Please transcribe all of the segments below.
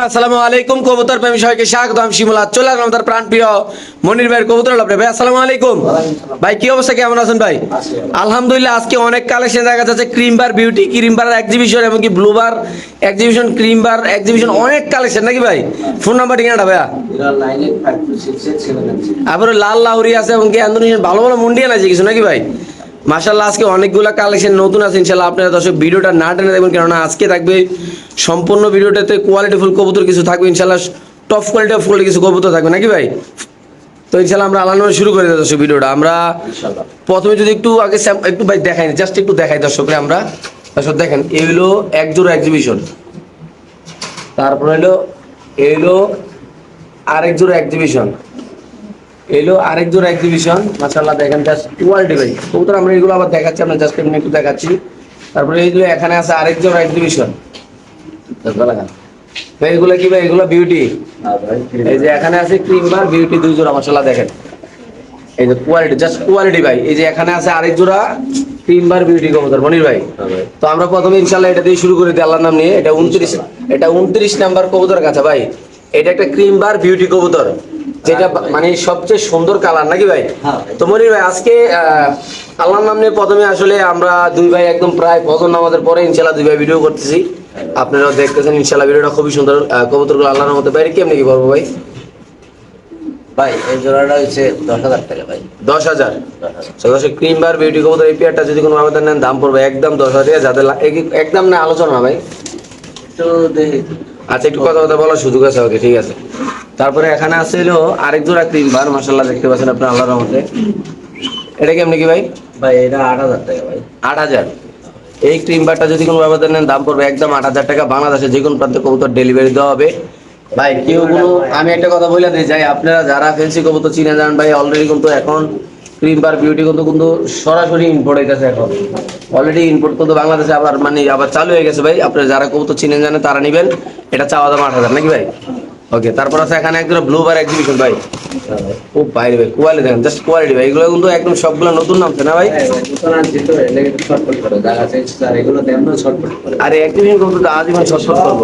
আসসালামু আলাইকুম কবুতর প্রেমী সবাইকে স্বাগত। আমি শিমুল। আজ চলে আসলাম তার প্রাণ প্রিয় মনির ভাইয়ের কবুতর লাভরে। ভাই আসসালামু আলাইকুম। ভাই কি অবস্থা, কেমন আছেন ভাই? আলহামদুলিল্লাহ। আজকে অনেক কালেকশন দেখা যাচ্ছে, ক্রিম বার বিউটি, ক্রিম বার এক্সিবিশন এবং কি ব্লু বার এক্সিবিশন, ক্রিম বার এক্সিবিশন, অনেক কালেকশন নাকি ভাই? ফোন নাম্বার ঠিকানাটা ভাইয়া? আবার লাল লাউরি আছে এবং কি আন্দোলন ভালো ভালো মুন্ডিয়ান আছে কিছু নাকি ভাই? মাশাআল্লাহ, আজকে অনেকগুলো কালেকশন নতুন আছে ইনশাআল্লাহ। আপনারা দর্শক ভিডিওটা না টেনে দেখবেন, কেননা আজকে থাকবে সম্পূর্ণ ভিডিওটাতে কোয়ালিটিফুল কবুতর কিছু থাকবে ইনশাআল্লাহ। টপ কোয়ালিটি অফ কোয়ালিটি কিছু কবুতর থাকবে নাকি ভাই? তো ইনশাআল্লাহ আমরা আলাদা শুরু করে দিই দর্শক ভিডিওটা। আমরা প্রথমে যদি একটু আগে একটু ভাই দেখাই, জাস্ট একটু দেখাই দর্শকরা। আমরা দর্শক দেখেন, এই হলো এক জোড়া এক্সিবিশন, তারপর এলো আরেক জোড়া এক্সিবিশন, এলো আরেক জোড়া এক্সিবিশন। মাশাআল্লাহ দেখেন জাস্ট কোয়ালিটি ভাই কবুতর। আমরা এগুলো আবার দেখাচ্ছি, আমরা জাস্ট এমনি একটু দেখাচ্ছি। তারপরে এইগুলো এখানে আছে আরেক জোড়া এক্সিবিশন। এইগুলো কি ভাই? এগুলো বিউটি। এই যে এখানে আছে ক্রিম বার বিউটি দুই জোড়া। মাশাআল্লাহ দেখেন, এই যে কোয়ালিটি, জাস্ট কোয়ালিটি ভাই। এই যে এখানে আছে আরেক জোড়া ক্রিম বার বিউটি কবুতর মনির ভাই। তো আমরা প্রথমে ইনশাআল্লাহ এটা দিয়ে শুরু করে দিই আল্লাহর নাম নিয়ে। এটা 29 নাম্বার কবুতর কাছে ভাই। এটা একটা ক্রিম বার বিউটি কবুতর, যেটা মানে সবচেয়ে সুন্দর কালার নাকি ভাই? তো মনির ভাই আজকে আল্লাহর নাম নিয়ে প্রথমে আসলে আমরা দুই ভাই একদম প্রায় ফজর নামাজের পরে ইনশাআল্লাহ দুই ভাই ভিডিও করতেছি। আপনারাও দেখতেছেন ইনশাআল্লাহ ভিডিওটা খুবই সুন্দর। কবুতরগুলো আল্লাহর রহমতে বাইরে কেমনি কি বলবো ভাই? ভাই এই জোড়াটা হচ্ছে 10,000 টাকা ভাই। 10,000। দর্শক ক্রিম বার বিউটি কবুতর এই পেয়ারটা যদি কোনো আবেদন নেন দাম পড়বে একদম 10,000 টাকা। যাদের একদম না আলোচনা না ভাই? তো দেখি, আচ্ছা একটু কথা কথা বলার সুযোগ আছে, ওকে ঠিক আছে। তারপরে এখানে আছে হলো আরেক জোড়া ক্রিম বার, মাশাআল্লাহ দেখতে পাচ্ছেন আপনার আল্লাহর রহমতে। এটা কেমনি কি ভাই? ভাই এটা 8,000 টাকা ভাই। 8,000। এই ক্রিম বারটা যদি কোনো আবেদন নেন দাম পড়বে একদম 8,000 টাকা। বাংলাদেশে যে কোনো প্রান্তে কবুতর ডেলিভারি দেওয়া হবে ভাই। কেউ কোনো, আমি একটা কথা বলে দিই যাই, আপনারা যারা ফেন্সি কবুতর চিনে যান ভাই, অলরেডি কিন্তু এখন ক্রিম বার বিউটি কিন্তু সরাসরি ইম্পোর্ট হইতেছে। এখন অলরেডি ইম্পোর্ট কিন্তু বাংলাদেশে আবার চালু হয়ে গেছে ভাই। আপনারা যারা কবুতর চিনে জানে তারা নেবেন। এটা চাওয়া দাম 8,000 নাকি ভাই? ওকে। তারপর আছে এখানে একদম ব্লু বার এক্সিবিশন ভাই। ও ভাই ভাই কোয়ালিটি দেখেন, জাস্ট কোয়ালিটি ভাই। এগুলো কিন্তু একদম সবগুলো নতুন নামছে না ভাই? আরে এক্সিবিশন কবুতর আজীবন ছটফট করবো,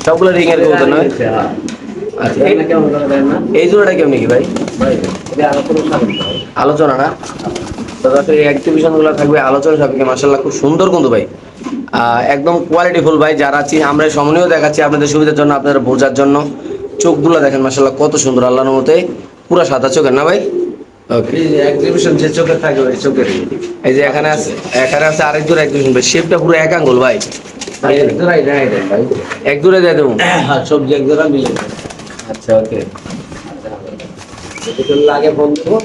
সবগুলো রিং এর কবুতর না? আচ্ছা এই জোড়াটা কেমনি কি ভাই? আলোচনা না? তো এই এক্সিবিশন গুলো থাকবে আলোচনা সাপেক্ষে। মাশাআল্লাহ খুব সুন্দর কিন্তু ভাই, একদম কোয়ালিটিফুল ভাই। যারা আমরা সমনীয় দেখাচ্ছি আপনাদের সুবিধার জন্য, আপনারা বোঝার জন্য। চোখগুলো দেখেন মাশাআল্লাহ কত সুন্দর, আল্লাহর মতে পুরো সাদা চোখের না ভাই? ওকে। এক্সিবিশন যে চোখে থাকে ওই চোখের। এই যে এখানে আছে আরেক জোড়া এক্সিবিশন ভাই। শেপটা পুরো এক আঙ্গুল ভাই। এক জোড়াই দেয় ভাই। এক জোড়া দিয়ে দেবো? হ্যাঁ, সবজি এক জোড়া মিলে। আচ্ছা ওকে। আগে ফোন দেবো।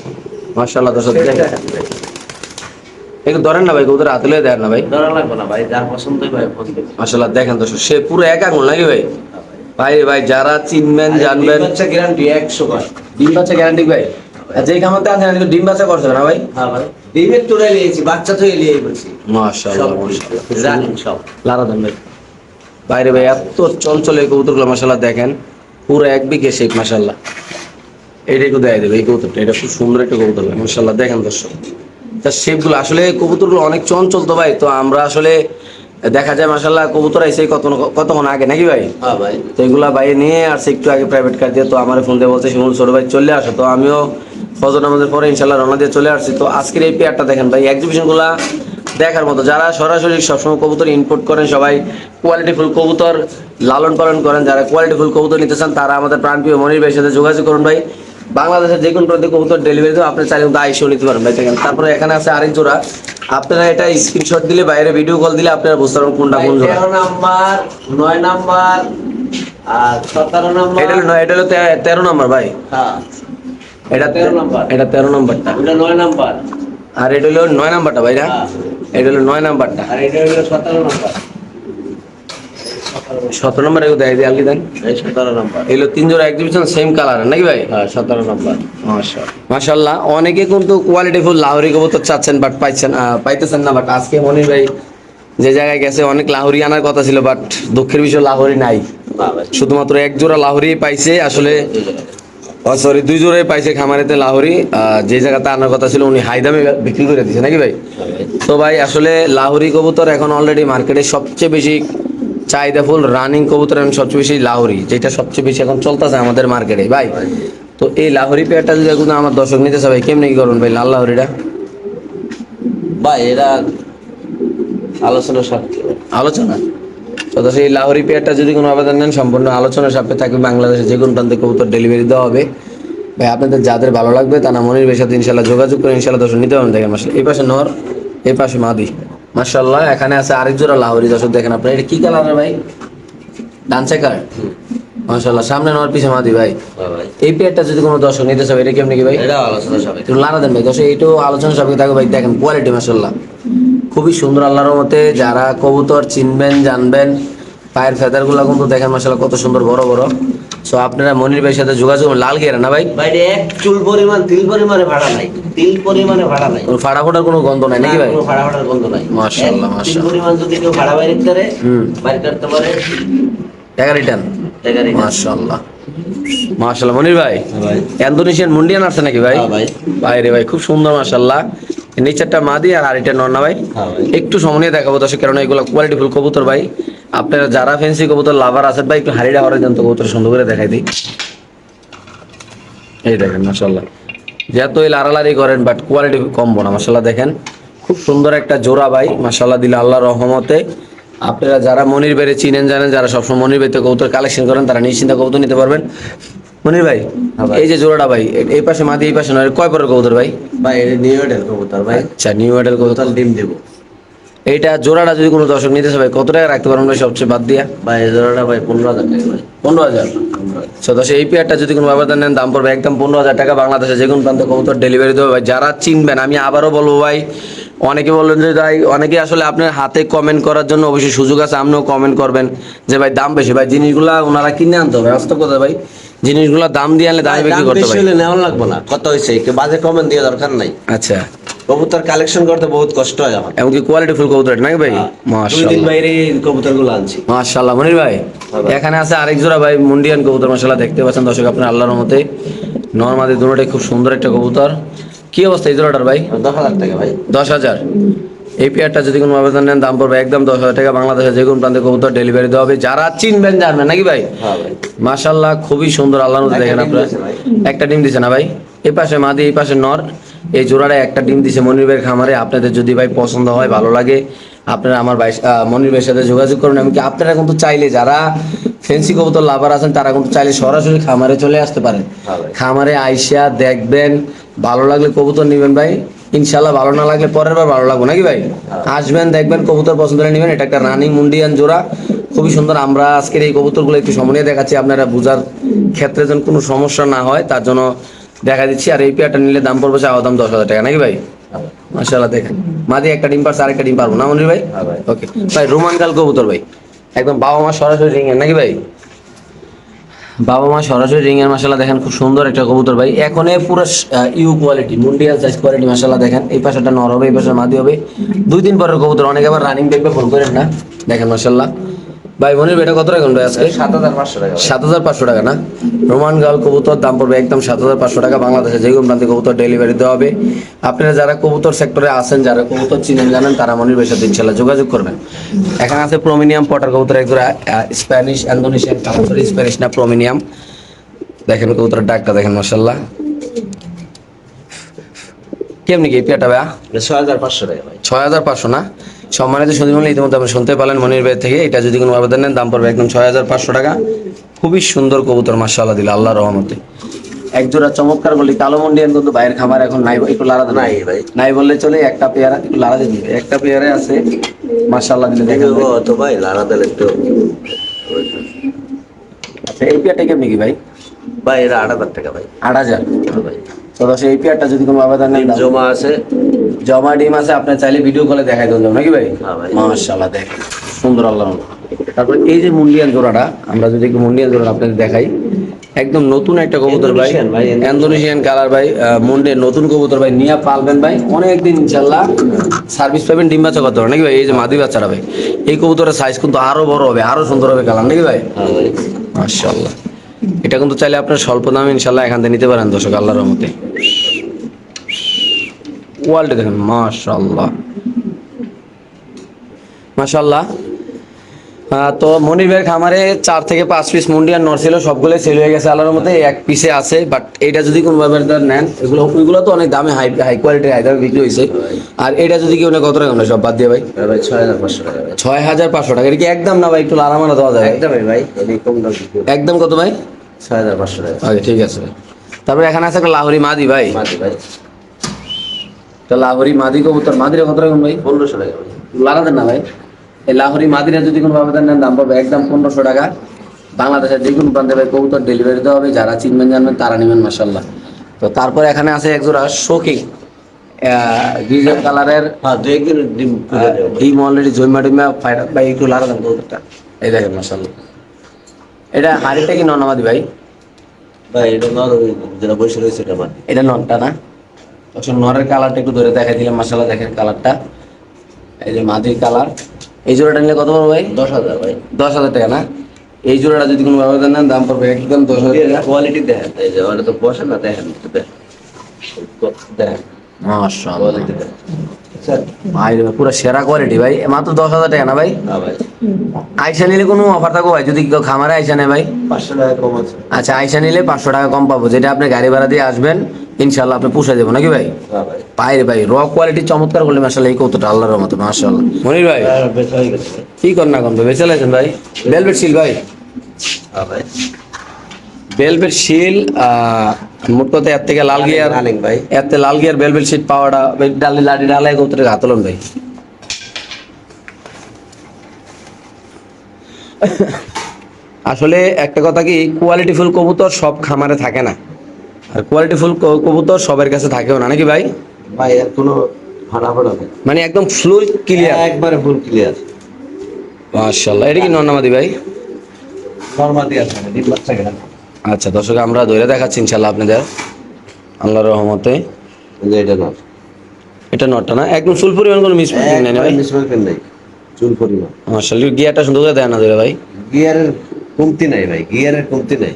মাশাআল্লাহ দর্শক একটু ধরেন না ভাই, কবুতর হাতে লয়ে দেন না ভাই? ধরা লাগবে না ভাই, যার পছন্দ ভাই ফোন দেবো। মাশাআল্লাহ দেখেন দর্শক, সে পুরো এক আঙুল নাকি ভাই? ভাই ভাই যারা চিনবেন জানবেন। হচ্ছে গ্যারান্টি 100 ভাই। ডিম বাচ্চা গ্যারান্টি ভাই? যেই খামারতে আছেন ডিম বাচ্চা করছে না ভাই? হ্যাঁ ভাই, ডিমের তোরা নিয়েছি, বাচ্চা তো নিয়ে বলছি। মাশাআল্লাহ জানেন সব লারা দেন ভাই। বাইরে ভাই এত চঞ্চল এই কবুতরগুলো মাশাআল্লাহ দেখেন, পুরো এক বিঘে শেপ মাশাআল্লাহ। এইটা একটু দেখাই দেবে এই কবুতরটা, এটা খুব সুন্দর একটা কবুতর ভাই মাশাআল্লাহ দেখেন দর্শক। তার শেপগুলো আসলে কবুতরগুলো অনেক চঞ্চল তো ভাই। তো আমরা আসলে দেখা যায় মাশাআল্লাহ কবুতর আইসে কতক্ষণ আগে নাকি ভাই? হ্যাঁ ভাই। তো এগুলা ভাই নিয়ে আসছে একটু আগে প্রাইভেট কার দিয়ে। তো আমার ফোন দিয়ে বলছে শিমুল ছোট ভাই চলে আসো। তো আমিও ফজর নামাজের পরে ইনশাআল্লাহ রওনা দিয়ে চলে আসছি। তো আজকের এই পেয়ারটা দেখেন ভাই, এক্সিবিশনগুলা দেখার মতো। যারা সরাসরি সবসময় কবুতর ইম্পোর্ট করেন, সবাই কোয়ালিটিফুল কবুতর লালন পালন করেন, যারা কোয়ালিটিফুল কবুতর নিতে চান তারা আমাদের প্রাণপ্রিয় মনির ভাইয়ের সাথে যোগাযোগ করুন ভাই। বাংলাদেশের যে কোনো প্রান্তে কবুতর ডেলিভারি দেবো, আপনি চাইলে কিন্তু আইসেও নিতে পারেন ভাই দেখেন। তারপরে এখানে আছে আরেক জোড়া। আপনারা এটা স্ক্রিনশট দিলে, বাইরে ভিডিও কল দিলে আপনারা বুঝতে পারবেন কোনটা কোন জোড়া। 13 নাম্বার, 9 নাম্বার আর 17 নাম্বার। এটা হলো 13 নাম্বার ভাই। হ্যাঁ, এটা 13 নাম্বার। এটা 13 নাম্বারটা। এটা 9 নাম্বার। আর এটা হলো 9 নাম্বারটা ভাই না? হ্যাঁ। এটা হলো 9 নাম্বারটা। আর এটা হলো 17 নাম্বার। 17 নাম্বার এগুলো দেয় আলগি দেন। এই 17 নাম্বার। এগুলো তিন জোড়া এক্সিবিশন সেম কালার নাকি ভাই? হ্যাঁ, 17 নাম্বার। মাশাআল্লাহ অনেকে কিন্তু কোয়ালিটিফুল লাহোরি কবুতর চাচ্ছেন বাট পাইতেছেন না। বাট আজকে মনির ভাই যে জায়গায় গেছে অনেক লাহোরি আনার কথা ছিল, বাট দুঃখের বিষয় লাহোরি নাই। শুধুমাত্র এক জোড়া লাহোরি পাইছে আসলে। সরি, দুই জোড়াই পাইছে খামারেতে লাহোরি। যে জায়গাতে আনার কথা ছিল উনি হাই দামে বিক্রি করে দিচ্ছে নাকি ভাই? তো ভাই আসলে লাহোরি কবুতর এখন অলরেডি মার্কেটে সবচেয়ে বেশি চাহিদা ফুল রানিং কবুতর এবং সবচেয়ে বেশি লাহোরি, যেটা সবচেয়ে বেশি এখন চলতেছে আমাদের মার্কেটে ভাই। তো এই লাহোরি পেয়ারটা যদি এখন আমার দর্শক নিতে চাই ভাই, কেমনি কি করবেন ভাই লাল লাহোরিটা? ভাই এরা আলোচনা সাপেক্ষে। আলোচনা তো সেই লাহোরি পেয়ারটা যদি কোনো আবেদন নেন সম্পূর্ণ আলোচনার সাপেক্ষে থাকবে। বাংলাদেশে যে কোনো প্রান্তে কবুতর ডেলিভারি দেওয়া হবে ভাই। আপনাদের যাদের ভালো লাগবে তারা মনির ভাইয়ের সাথে ইনশাল্লাহ যোগাযোগ করে ইনশাল্লাহ দর্শক নিতে পারবেন। দেখেন মাসাল্লাহ এই পাশে নর, এই পাশে মাদি, মাশাআল্লাহ। এখানে আছে আরেক জোড়া লাহোরি দর্শক দেখেন আপনার। এটা কি কালার ভাই? ডান চেকার, মাশাআল্লাহ। সামনে নর, পিছে মাদি ভাই। হ্যাঁ ভাই, এই পেয়ারটা যদি কোনো দর্শক নিতে চাবে এটা কেমনি কি ভাই? এটা আলোচনা সাপেক্ষে। একটু লাড়া দেন ভাই দর্শক, এইটাও আলোচনা সাপেক্ষে থাকবে ভাই। দেখেন কোয়ালিটি মাশাআল্লাহ খুবই সুন্দর আল্লাহর মতে। যারা কবুতর চিনবেন জানবেন, পায়ের ফেদারগুলো কিন্তু দেখেন মাশাআল্লাহ কত সুন্দর বড় বড়। সো আপনারা মনির ভাইয়ের সাথে যোগাযোগ করুন। লাল গেরা না ভাই? ভাই এটা এক চুল পরিমাণ, তিল পরিমাণে ভাড়া নাই, তিল পরিমাণে ভাড়া নাই, কোনো ফাড়া ফোটার কোনো গন্ধ নাই নাকি ভাই? কোনো ভাড়া ভাড়ার গন্ধ নাই। মাশাআল্লাহ, তিল মাশাআল্লাহ। পরিমাণ যদি কেউ ভাড়া বাইরে করে বাইরে করতে পারে, টাকা রিটার্ন। টাকা রিটার্ন। মাশাআল্লাহ, মাশাআল্লাহ। মনির ভাই ভাই ইন্দোনেশিয়ান মুন্ডিয়ান আছে নাকি ভাই? হ্যাঁ ভাই। ভাই রে ভাই খুব সুন্দর মাশাআল্লাহ। নিচেরটা মাদি আর আরেকটা নর না ভাই? হ্যাঁ ভাই। একটু সময় নিয়ে দেখাবো দর্শক, কারণ এগুলো কোয়ালিটিফুল কবুতর ভাই। আপনারা যারা ফ্যান্সি কবুতর লাভার আছেন ভাই, একটু হাড়িটা হরে দেন তো কবুতর সুন্দর করে দেখাই দিই। এই দেখেন মাশাআল্লাহ, যতই লাড়ালাড়ি করেন বাট কোয়ালিটি কম না মাশাআল্লাহ। দেখেন খুব সুন্দর একটা জোড়া ভাই মাশাআল্লাহ দিলে আল্লাহর রহমতে। আপনারা যারা মনির ভাইরে চিনেন জানেন, যারা সবসময় মনির ভাইতে কবুতর কালেকশন করেন, তারা নিশ্চিন্তে কবুতর নিতে পারবেন। মনির ভাই ভাই। এই যে জোড়াটা ভাই, এই পাশে মাদি এই পাশে নয়, কয় পরের কবুতর ভাই? ভাই এটা নিউ ইয়র্কের কবুতর ভাই, আচ্ছা, নিউ মডেল কবুতর। টোটাল ডিম দেবো। এইটা জোড়াটা যদি কোনো দর্শক নিতে চায় ভাই, কত টাকা রাখতে পারবেন ভাই সবচেয়ে বাদ দিয়া? ভাই এই জোড়াটা ভাই 15,000 টাকা ভাই। 15,000। সো দর্শক এই পেয়ারটা যদি কোনো ব্যবধান নেন দাম পড়বে একদম 15,000 টাকা। বাংলাদেশে যে কোনো প্রান্তে কবুতর ডেলিভারি দেবে ভাই। যারা চিনবেন, আমি আবারও বলবো ভাই, অনেকে বললেন যে ভাই, অনেকে আসলে আপনার হাতে কমেন্ট করার জন্য অবশ্যই সুযোগ আছে, আপনিও কমেন্ট করবেন যে ভাই দাম বেশি। ভাই জিনিসগুলা ওনারা কিনে আনতে হবে, বাস্তব কথা ভাই। জিনিসগুলা দাম দিয়ে আনলে দামে বিক্রি দাম করতে বেশি ভাই। হলে নেওয়া লাগবে না, কত হয়েছে কি বাজে কমেন্ট দিয়ে দরকার নাই। আচ্ছা, কবুতর কালেকশন করতে বহুত কষ্ট হয় আমার। এমনকি কোয়ালিটি ফুল কবুতর নাকি ভাই? 2 দিন মাশাআল্লাহ, বাইরে কবুতর গুলো আনছি। মাশাআল্লাহ। মনির ভাই ভাই। এখানে আছে আরেক জোড়া ভাই মুন্ডিয়ান কবুতর মাশাআল্লাহ, দেখতে পাচ্ছেন দর্শক আপনার আল্লাহর রহমতে। নরমাদি দুটোটাই খুব সুন্দর একটা কবুতর। কি অবস্থা এই জোড়াটার ভাই? 10,000 টাকা ভাই। 10,000। এই পেয়ারটা যদি কোনো আবেদন নেন দাম পড়বে একদম 10,000 টাকা। বাংলাদেশে যে কোনো প্রান্তে কবুতর ডেলিভারি দেওয়া হবে। যারা চিনবেন জানবেন নাকি ভাই? হ্যাঁ ভাই। মাশাআল্লাহ খুবই সুন্দর আল্লাহর মধ্যে। দেখেন একটা ডিম আপনারা দিয়েছে ভাই। একটা ডিম দিছে না ভাই? এই পাশে মাদি এই পাশে নর, এই জোড়াটায় একটা ডিম দিছে মনির ভাইয়ের খামারে। আপনাদের যদি ভাই পছন্দ হয়, ভালো লাগে, আপনারা আমার ভাই মনির ভাইয়ের সাথে যোগাযোগ করুন। এমনকি আপনারা কিন্তু চাইলে যারা ফেন্সি কবুতর লাভার আছেন তারা কিন্তু চাইলে সরাসরি খামারে চলে আসতে পারেন। হ্যাঁ ভাই। খামারে আইসা দেখবেন, ভালো লাগলে কবুতর নেবেন ভাই। ইনশাল্লাহ ভালো না লাগলে পরের বার ভালো লাগবে নাকি ভাই? আসবেন, দেখবেন, কবুতর পছন্দ হলে নেবেন। এটা একটা রানিং মুন্ডিয়ান জোড়া, খুবই সুন্দর। আমরা আজকের এই কবুতরগুলো একটু সময় দেখাচ্ছি, আপনারা বোঝার ক্ষেত্রে যেন কোনো সমস্যা না হয় তার জন্য দেখা দিচ্ছি। আর এই পেয়ারটা নিলে দাম পড়বে চাওয়া দাম 10,000 টাকা নাকি ভাই? মাশাআল্লাহ। দেখেন মাদি একটা ডিম পারছে, আরেকটা ডিম পারবো না মনির ভাই? হ্যাঁ ভাই। ওকে ভাই। রোমান গাল কবুতর ভাই, একদম বাবা মা সরাসরি রিং এর নাকি ভাই? বাবা মা সরাসরি রিং এর মাশাআল্লাহ। দেখেন খুব সুন্দর একটা কবুতর ভাই। এখন পুরো ইউ কোয়ালিটি, মুন্ডিয়াল সাইজ কোয়ালিটি মাশাআল্লাহ। দেখেন এই পাশেটা নর হবে, এই পাশে মাদি হবে। 2 দিন পরের কবুতর, অনেকে আবার রানিং দেখবে ফোন করেন না। দেখেন মাশাআল্লাহ ভাই। মনির ভাই এটা কত টাকা ভাই আজকে? 7,500 টাকা ভাই। 7,500 টাকা না? রোমান গাল কবুতর দাম পড়বে একদম 7,500 টাকা। বাংলাদেশে যে কোনো প্রান্তে কবুতর ডেলিভারি দেওয়া হবে। আপনারা যারা কবুতর সেক্টরে আছেন, যারা কবুতর চিনেন জানেন, তারা মনির ভাইয়ের সাথে ইনশাআল্লাহ যোগাযোগ করবেন। এখানে আছে প্রোমিনিয়াম পটার কবুতর, একজোড়া Spanish Indonesian colour, sorry Spanish না প্রোমিনিয়াম। দেখেন কবুতরের ডাকটা দেখেন মাশাআল্লাহ। কেমনি কি পেয়ারটা ভাই? 6,500 টাকা ভাই। 6,500 না? সম্মানিত সুধীমণ্ডলী, ইতিমধ্যে আপনি শুনতে পেলেন মনির ভাই থেকে। এটা যদি কোনো আবেদন নেন দাম পড়বে একদম 6,500 টাকা। খুবই সুন্দর কবুতর মাশাআল্লাহ দিল আল্লাহর রহমতে। একজোড়া চমৎকার বলি কালো মুন্ডিয়ান কিন্তু বাইরের খামার এখন নাই, একটু লাড়া দেন। নাই ভাই। নাই বললে চলে, একটা পেয়ারা একটু লাড়া দিয়ে দিবে। একটা পেয়ারে আছে মাশাআল্লাহ দিলে দেখেন ভাই। তো ভাই লাড়া দিলে একটু। আচ্ছা এই পেয়ারটা কেমনি কি ভাই? ভাই এটা 8,000 টাকা ভাই। 8,000। হ্যাঁ ভাই। তো দশ এই পেয়ারটা যদি কোনো আবেদন নেন দাম- জমা আছে। জমা ডিম আছে, আপনি চাইলে ভিডিও কলে দেখাই দেন নাকি ভাই? হ্যাঁ ভাই। মাশাআল্লাহ দেখেন সুন্দর আল্লাহর রহমতে। তারপর এই যে মুন্ডিয়ান জোড়াটা, আমরা যদি একটু মুন্ডিয়ান জোড়া আপনাদের দেখাই, একদম নতুন একটা কবুতর ভাই, ইন্দোনেশিয়ান ভাই, ইন্দোনেশিয়ান কালার ভাই। মুন্ডের নতুন কবুতর ভাই, নিয়ে পালবেন ভাই অনেকদিন ইনশাআল্লাহ, সার্ভিস পাবেন। ডিম বাচ্চা কত নাকি ভাই? এই যে মাদি বাচ্চাটা ভাই, এই কবুতরের সাইজ কিন্তু আরো বড় হবে, আরো সুন্দর হবে কালার নাকি ভাই? হ্যাঁ ভাই। মাশাআল্লাহ। এটা কিন্তু চাইলে আপনার স্বল্প দামে ইনশাআল্লাহ এখান থেকে নিতে পারেন দর্শক আল্লাহর রহমতে। কোয়ালিটি দেখেন মাশাআল্লাহ মাশাআল্লাহ। তো মনির ভাইয়ের খামারে 4 থেকে 5 পিস মুন্ডিয়ান নর ছিল, সবগুলো সেল হয়ে গেছে আল্লাহর মধ্যে, এক পিসে আছে। বাট এটা যদি কোনো ব্যাপারে নেন, ওইগুলো তো অনেক দামে হাই হাই কোয়ালিটির হাই দামে বিক্রি হয়েছে। আর এটা যদি কেউ নেয় কত টাকা নেয় সব বাদ দিয়ে ভাই? ভাই 6500 টাকা ভাই। 6500 টাকা। এটা কি একদম না ভাই, একটু লারামারা দেওয়া যায়? একদমই ভাই, এটি কম দাম বিক্রি করি। একদম কত ভাই? 6500 টাকা। ওকে, ঠিক আছে ভাই। তারপরে এখানে আছে একটা লাহোরি মাদি ভাই। মাটি ভাই তো লাহোরি মাদি কবুতর, মাদিরা কত টাকা ভাই? 1500 টাকা ভাই। লাগা দেন না ভাই। এই লাহোরি মাদিরা যদি কোনো ভাবে নেন, দাম পাবে একদম 1500 টাকা। বাংলাদেশের যে কোনো প্রান্তে ভাই কবুতর ডেলিভারি দেওয়া হবে, যারা চিনবেন জানবেন তারা নেবেন মাশাল্লাহ। তো তারপরে এখানে আছে একজোড়া শোকিং ডিজেল কালারের হ্যাঁ, 2-1 দিন ডিম তুলে দেবো। ডিম অলরেডি জৈমা ডিমা ফাইটার ভাই, একটু লাগা দেন কবুতরটা। এই দেখেন মাশাল্লাহ। এটা হাড়িটা কি ননামাদি ভাই? ভাই এটা নর, যেটা বসে রয়েছে এটা মাটি। এটা ননটা না? তখন নরের কালারটা একটু ধরে দেখাই দিলাম মাশাল্লাহ, দেখেন কালারটা। এই যে মাদির কালার। এই জোড়াটা নিলে কত পড়বে ভাই? 10,000 ভাই। 10,000 টাকা না? এই জোড়াটা যদি কোনো ব্যবধান নেন, দাম পড়বে একদম 10,000 টাকা। কোয়ালিটি দেখেন, এই যে ওটা তো বসে না, দেখেন দেখেন মাশাআল্লাহ কোয়ালিটি দেখেন। স্যার ভাই রে, পুরো সেরা কোয়ালিটি ভাই। মাত্র 10,000 টাকা না ভাই? হ্যাঁ ভাই, আইসা নিলে কোনো অফার থাকো ভাই যদি কেউ খামারে আইসা নেয় ভাই? 500 টাকা কম আছে। আচ্ছা, আইসা নিলে 500 টাকা কম পাবো, যেটা আপনি গাড়ি ভাড়া দিয়ে আসবেন ইনশাল্লাহ আপনি পুষে যাবো নাকি ভাই? হ্যাঁ ভাই। ভাই রে ভাই, র কোয়ালিটি চমৎকার করলে মাশাআল্লাহ, এই কতটা আল্লাহর মতো মাশাআল্লাহ। মনির ভাই বেশ হয়ে গেছে ভাই। কি কর না কম তো বেঁচে লাইছেন ভাই? ভেলভেট শিল ভাই, হ্যাঁ ভাই। ভেলভেট শিল। মোট কথা এর থেকে লাল গিয়ার, রানিং ভাই। এর থেকে লাল গিয়ার ভেলভেট শিট পাওয়াটা ডালি লাডি ডালাই কবুতরের হাতলন ভাই। আসলে একটা কথা কি, কোয়ালিটিফুল কবুতর সব খামারে থাকে না, আর কোয়ালিটিফুল কবুতর সবার কাছে থাকেও না নাকি ভাই? ভাই এর কোনো ফাটাফাটা নেই, মানে একদম ফ্লুইড ক্লিয়ার। একবারে ফুল ক্লিয়ার। মাশাআল্লাহ। এটা কি নন্নামাদি ভাই? নরমালি আছে না, ডিম বাচ্চা কেন? আচ্ছা দর্শক, আমরা ধরে দেখাচ্ছি ইনশাআল্লাহ আপনাদের আল্লাহর রহমতে। এই যে এটা না, এটা নটটা না? একদম ফুল পরিমাণ কোনো মিসপ্রিন্টিং নাই না ভাই? মিসমার্কেট নেই, চুল পরিমাণ। মাশাআল্লাহ। গিয়ারটা সুন্দর করে দেয় না ধরে ভাই? গিয়ারের কমতি নাই ভাই, গিয়ারের কমতি নাই।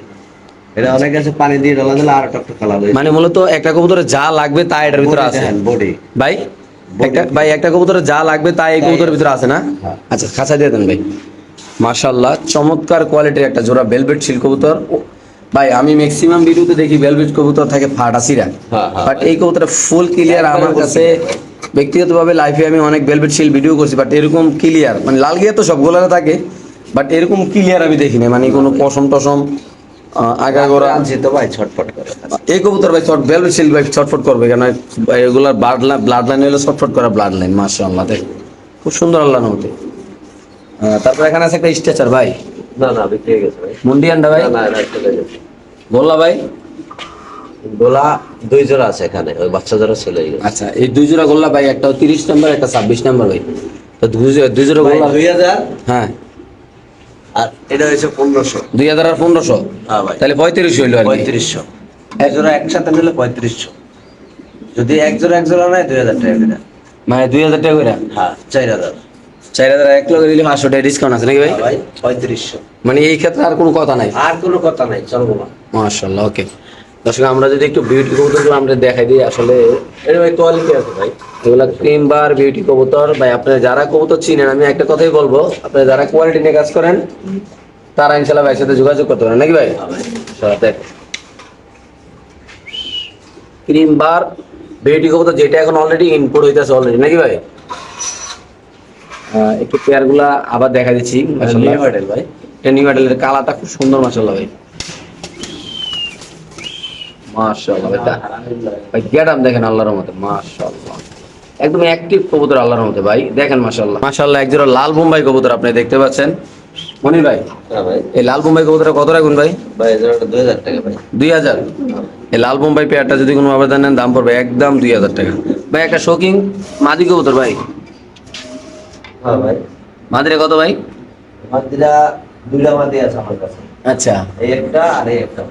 এটা অনেক আছে, পানি দিয়ে ঢালা দিলে আর টকটক কালার হয়ে মানে মূলত একটা কবুতরে যা লাগবে তা এটার ভিতরে আছে বডি। ভাই। একটা কবুতরে যা লাগবে তাই এই কবুতরের ভিতরে আছে না? হ্যাঁ। আচ্ছা, খাঁচা দিয়ে দেন ভাই। মাশাআল্লাহ, চমৎকার কোয়ালিটির একটা জোড়া ভেলভেট শিল কবুতর ভাই। আমি ম্যাক্সিমাম ভিডিওতে দেখি ভেলভেট কবুতর থাকে ফাটাসিরা, হ্যাঁ, হ্যাঁ। বাট এই কবুতরটা ফুল ক্লিয়ার। আমার একবারে কাছে ব্যক্তিগতভাবে লাইফে আমি অনেক ভেলভেট শিল ভিডিও করছি, বাট এরকম ক্লিয়ার, মানে লাল গিয়া তো সবগুলোরে থাকে, বাট এরকম ক্লিয়ার আমি দেখিনি, মানে কোনো পশম টসম আগাগোড়া। আনছি তো ভাই, ছটফট করে। এই কবুতর ভাই ভেলভেট শিল ভাই ছটফট করবে কেন? এগুলার ব্লাড লাইন হলো ছটফট করা ব্লাড লাইন। মাশাআল্লাহ, দেখ খুব সুন্দর আল্লাহর মতে। তারপর এখানে আছে একটা স্ট্রেচার ভাই, না না, বিক্রি হয়ে গেছে ভাই। মুন্ডিয়ানটা ভাই। না না, এটা চলে গেছে। গোল্লা ভাই। গোলা 2 জোড়া আছে এখানে, ওই বাচ্চা জোড়া চলে গেছে। আচ্ছা, এই 2 জোড়া গোল্লা ভাই, একটা 30 নম্বর, একটা 26 নম্বর ভাই। তো 2 জোড়া ভাই গোল্লা। 2000, হ্যাঁ, আর এটা হয়েছে 1500। 2000 আর 1500, হ্যাঁ ভাই, তাহলে 35 হইলো আর কি। 3500। এক জোড়া একসাথে নিলে 3500। যদি এক জোড়া নেয় 2000 টাকা করে। মানে 2000 টাকা করে। হ্যাঁ, 4000। 4000 এক লগে দিলে 500 টাকা ডিসকাউন্ট আছে নাকি ভাই? হ্যাঁ ভাই, 3500। মানে এই ক্ষেত্রে আর কোনো কথা নাই। আর কোনো কথা নাই, চলবো না। মাশাআল্লাহ। ওকে দর্শক, আমরা যদি একটু বিউটি কবুতরগুলো আমরা দেখাই দিই, আসলে এটা ভাই কোয়ালিটি আছে ভাই। এগুলা ক্রিম বার বিউটি কবুতর ভাই। আপনারা যারা কবুতর চিনেন, আমি একটা কথাই বলবো, আপনারা যারা কোয়ালিটি নিয়ে কাজ করেন তারা ইনশাআল্লাহ ভাইয়ের সাথে যোগাযোগ করতে পারেন নাকি ভাই? হ্যাঁ ভাই। দেখ, ক্রিম বার বিউটি কবুতর, যেটা এখন অলরেডি ইনপুট হইতাছে অলরেডি নাকি ভাই? একটু পেয়ারগুলা আবার দেখা দিচ্ছি মাশাআল্লাহ। নিউ মডেল ভাই। এটা নিউ মডেলের কালারটা খুব সুন্দর মাশাআল্লাহ ভাই। মাশাআল্লাহ ভাই, গেটআপ দেখেন আল্লাহর মতে মাশাআল্লাহ, একদম অ্যাক্টিভ কবুতর আল্লাহর মতে ভাই। দেখেন মাশাআল্লাহ মাশাআল্লাহ, এক জোড়া লাল বোম্বাই কবুতর আপনি দেখতে পাচ্ছেন মনির ভাই। হ্যাঁ ভাই। এই লাল বোম্বাই কবুতরটা কত রাখুন ভাই? ভাই এই জোড়াটা 2000 টাকা ভাই। 2000। এই লাল বোম্বাই পেয়ারটা যদি কোনো আবেদন নেন, দাম পড়বে একদম 2000 টাকা ভাই। একটা শোকিং মাদি কবুতর ভাই, হ্যাঁ ভাই। মাদিরে কত ভাই? মাদিরা 2টা মাদি আছে আমার কাছে, আচ্ছা এই একটা আর এই একটা।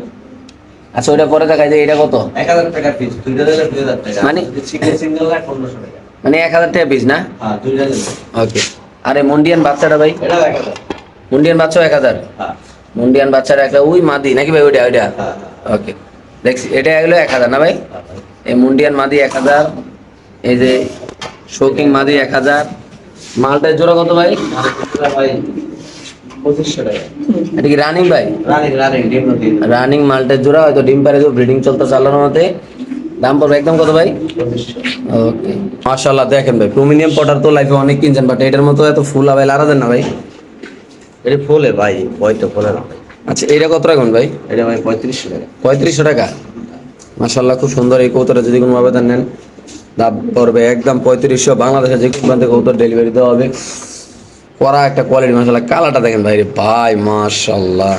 আচ্ছা, ওইটা পরে দেখাই যায়। এটা কত? 1000 টাকা পিস, 2টা দিলে 2000 টাকা। মানে- যদি সিঙ্গেল লাগে 1500 টাকা। মানে 1000 টাকা পিস না? হ্যাঁ, 2টা দিলে। ওকে। আরে মুন্ডিয়ান বাচ্চাটা ভাই, এটা 1000। মুন্ডিয়ান বাচ্চা 1000। হ্যাঁ মুন্ডিয়ান বাচ্চারা একটা ওই মাদি নাকি ভাই? ওইটা ওইটা হ্যাঁ ওকে, দেখছি এটা এগুলো 1000 না ভাই? হ্যাঁ ভাই। এই মুন্ডিয়ান মাদি 1000, এই যে শোকিং মাদি 1000। মালটার জোড়া কত ভাই? মাদিরা ভাই 2500 টাকা। এটা কি রানিং ভাই? রানিং ডিম নদী রানিং মাল্টের জোড়া, হয়তো ডিম পারে তো ব্রিডিং চলতেছে আল্লাহর মতে। দাম পড়বে একদম কত ভাই? 2500। ওকে মাশাআল্লাহ, দেখেন ভাই প্রিমিয়াম পটার তো লাইফে অনেক কিনছেন, বাট এটার মতো এত ফুল আবার আলাদা দেন না ভাই। এটা ফুলে ভাই, হয়তো ফুলে না ভাই। আচ্ছা এটা কত রাখুন ভাই? এটা ভাই 3500 টাকা। 3500 টাকা। মাশাআল্লাহ খুব সুন্দর এই কবুতরটা, যদি কোনো আবেদন নেন দাম পড়বে একদম 3500। বাংলাদেশে যে কোনো প্রান্তে কবুতর ডেলিভারি দেওয়া হবে। করা একটা কোয়ালিটি, মাশাআল্লাহ কালারটা দেখেন ভাই রে ভাই, মাশাআল্লাহ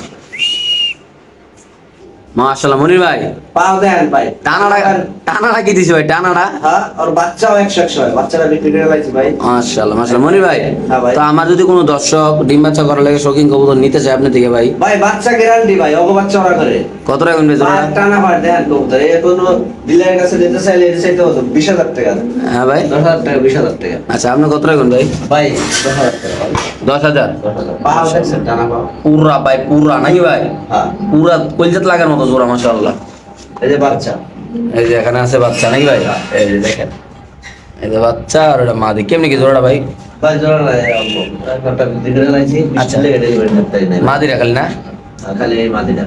মাশাআল্লাহ। মনির ভাই পাও দেন ভাই। টানাটা কি দিছে ভাই? টানাটা হ্যাঁ, আর বাচ্চাও 100 ভাই। বাচ্চারা বিক্রি করে লাইছি ভাই। মাশাআল্লাহ মাশাআল্লাহ। মনির ভাই, হ্যাঁ ভাই। তো আমার যদি কোনো দর্শক ডিম বাচ্চা করার লাগে শৌখিন কবুতর নিতে চায় আপনি থেকে ভাই, ভাই বাচ্চা গ্যারান্টি ভাই, অগো বাচ্চা ওরা করে। কত রাখবেন ভাই জোড়া? টানা পার দেন কবুতর। এই কোনো ডিলারের কাছে দিতে চাইলে এটা চাইতে হতো 20000 টাকা। হ্যাঁ ভাই। 10000 টাকা, 20000 টাকা। আচ্ছা আপনি কত রাখবেন ভাই? ভাই 10000 টাকা ভাই। 10,000। 10000 পাও দেখছেন টানা পাও। পুরা ভাই, পুরা নাকি ভাই? হ্যাঁ, পুরা কলজাত লাগার মতো জোড়া মাশাআল্লাহ। এই যে বাচ্চা। এই যে এখানে আছে বাচ্চা নাকি ভাই? এই যে দেখেন এই যে বাচ্চা আর ওটা মাদি। কেমনি কি জোড়াটা ভাই? ভাই জোড়া নাই অল্প। একটা বিক্রি করে লাইছি, 20 আচ্ছা। টাকা ডেলিভারি করতে নাই। মাদি রাখালি না? খালি এই মাদিটা।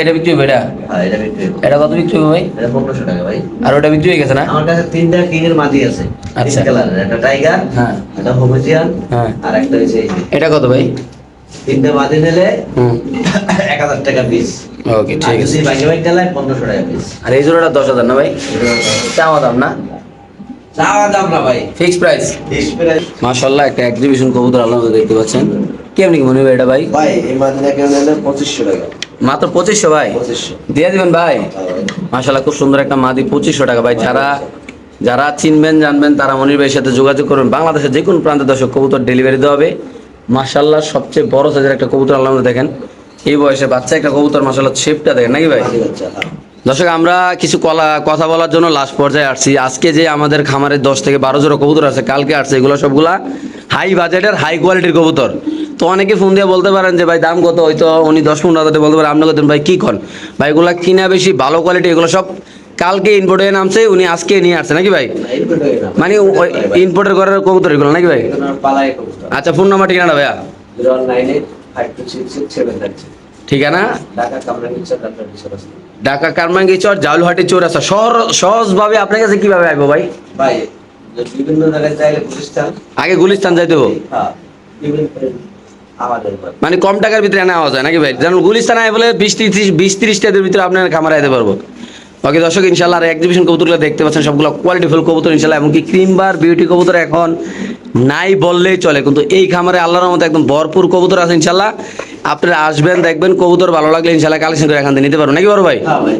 এটা বিক্রি হবে? এটা হ্যাঁ, এটা বিক্রি হবে। এটা কত বিক্রি হবে ভাই? এটা 1500 টাকা ভাই। আর ওটা বিক্রি হয়ে গেছে না? আমার কাছে 3টা কিং এর মাদি আছে। আচ্ছা। 3 কালারের, একটা টাইগার, হ্যাঁ একটা হোমোজিয়ান, হ্যাঁ। আর একটা হচ্ছে এই যে। এটা কত ভাই? 3টা মাদি নিলে হুম 1000 টাকা পিস। ওকে আর ঠিক আছে। যদি বাইকে বাইক চালায় 1500 টাকা পিস। আর এই জোড়াটা 10,000 না ভাই? চাওয়া দাম না? চাওয়া দাম না ভাই, ফিক্স প্রাইস। Fix price. মাশাআল্লাহ একটা এক্সিবিশন কবুতর আল্লাহ দেখতে পাচ্ছেন। কেমনি কি মনে হয় এটা ভাই? ভাই এই মাদিটা কেউ নিলে 2500 টাকা। মাত্র 2500 ভাই? 2500। দিয়ে দিবেন ভাই? হ্যাঁ ভাই। মাশাআল্লাহ খুব সুন্দর একটা মাদি, 2500 টাকা ভাই। যারা চিনবেন জানবেন তারা মনির ভাইয়ের সাথে যোগাযোগ করবেন। বাংলাদেশের যে কোনো প্রান্তে দর্শক কবুতর ডেলিভারি দেওয়া হবে। মাশাআল্লাহ সবচেয়ে বড় সাইজের একটা কবুতর আল্লাহ দেখেন, এই বয়সে বাচ্চা একটা কবুতর, মাশাআল্লাহ শেপটা দেখেন নাকি ভাই? মাদি বাচ্চা, হ্যাঁ। দর্শক আমরা কিছু কথা বলার জন্য লাস্ট পর্যায়ে আসছি। আজকে যে আমাদের খামারে 10 থেকে 12 জোড়া কবুতর আছে, কালকে আসছে, এগুলো সবগুলা হাই বাজেটের হাই কোয়ালিটির কবুতর। তো অনেকে ফোন দিয়ে বলতে পারেন যে ভাই দাম কত, হয়তো উনি 10-15 হাজার বলতে পারেন, আপনি বলতেন ভাই কি কন ভাই, এগুলা কিনা বেশি ভালো কোয়ালিটি, এগুলো সব কালকে ইম্পোর্টে নামছে, উনি আজকে নিয়ে আসছে নাকি ভাই? না, input হয়ে না। মানে ইম্পোর্টের করার কবুতর এগুলো নাকি ভাই? এগুলো পালায় কবুতর। আচ্ছা ফোন নাম্বার ঠিকানা ভাইয়া? 09852666790। ঠিকানা ঢাকা কামরাঙ্গীরচর, ঢাকা বিশ্ববাসী। ঢাকা কারমাঙ্গি চর, জাউলহাটি চৌরাস্তা। সহজভাবে আপনার কাছে কিভাবে আসবো ভাই? ভাই বিভিন্ন জায়গায় চাইলে প্রতিষ্ঠান। আগে গুলিস্তান যাইতে হবে? হ্যাঁ, বিভিন্ন আমাদের ঘর। মানে কম টাকার ভিতরে নেওয়া যায় নাকি ভাই? যেমন গুলিস্তান আয় বলে 20-30 টাকার ভিতরে আপনার খামারে আইতে পারবো। ওকে দর্শক ইনশাআল্লাহ আর এক্সিবিশন কবুতরগুলো দেখতে পাচ্ছেন, সবগুলো কোয়ালিটিফুল কবুতর ইনশাআল্লাহ। এমনকি ক্রিমবার বিউটি কবুতর এখন নাই বললেই চলে, কিন্তু এই খামারে আল্লাহর মতো একদম ভরপুর কবুতর আছে ইনশাআল্লাহ। আপনারা আসবেন দেখবেন, কবুতর ভালো লাগলে ইনশাআল্লাহ কালেকশন করে এখান থেকে নিতে পারবেন নাকি বড় ভাই? হ্যাঁ ভাই।